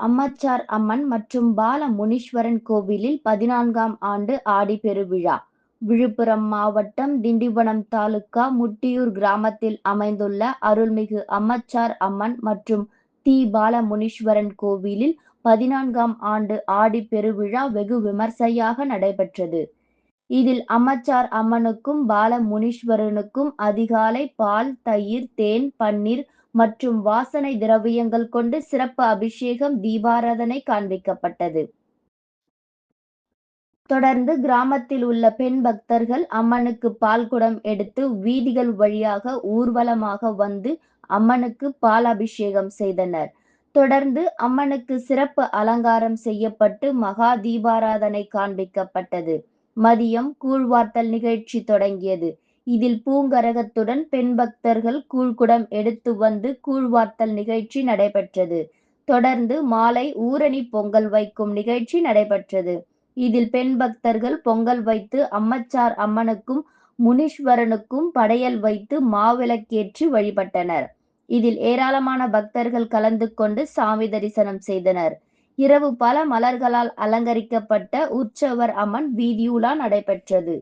அம்மச்சார் அம்மன் மற்றும் பால முனீஸ்வரன் கோவிலில் 14ஆம் ஆண்டு ஆடிப்பெருவிழா. விழுப்புரம் மாவட்டம் திண்டிவனம் தாலுகா முட்டியூர் கிராமத்தில் அமைந்துள்ள அருள்மிகு அம்மச்சார் அம்மன் மற்றும் தி. பால முனீஸ்வரன் கோவிலில் 14ஆம் ஆண்டு ஆடிப்பெருவிழா வெகு விமர்சையாக நடைபெற்றது. இதில் அம்மச்சார் அம்மனுக்கும் பால முனீஸ்வரனுக்கும் அதிகாலை பால், தயிர், தேன், பன்னீர் மற்றும் வாசனை திரவியங்கள் கொண்டு சிறப்பு அபிஷேகம், தீபாராதனை காண்பிக்கப்பட்டது. தொடர்ந்து கிராமத்தில் உள்ள பெண் பக்தர்கள் அம்மனுக்கு பால்குடம் எடுத்து வீதிகள் வழியாக ஊர்வலமாக வந்து அம்மனுக்கு பால் அபிஷேகம் செய்தனர். தொடர்ந்து அம்மனுக்கு சிறப்பு அலங்காரம் செய்யப்பட்டு மகா தீபாராதனை காண்பிக்கப்பட்டது. மதியம் கூழ்வார்த்தல் நிகழ்ச்சி தொடங்கியது. இதில் பூங்கரகத்துடன் பெண் பக்தர்கள் கூழ்குடம் எடுத்து வந்து கூழ்வார்த்தல் நிகழ்ச்சி நடைபெற்றது. தொடர்ந்து மாலை ஊரணி பொங்கல் வைக்கும் நிகழ்ச்சி நடைபெற்றது. இதில் பெண் பக்தர்கள் பொங்கல் வைத்து அம்மச்சார் அம்மனுக்கும் முனீஸ்வரனுக்கும் படையல் வைத்து மாவிளக்கேற்றி வழிபட்டனர். இதில் ஏராளமான பக்தர்கள் கலந்து கொண்டு சாமி தரிசனம் செய்தனர். இரவு பல மலர்களால் அலங்கரிக்கப்பட்ட உற்சவர் அம்மன் வீதியுலா நடைபெற்றது.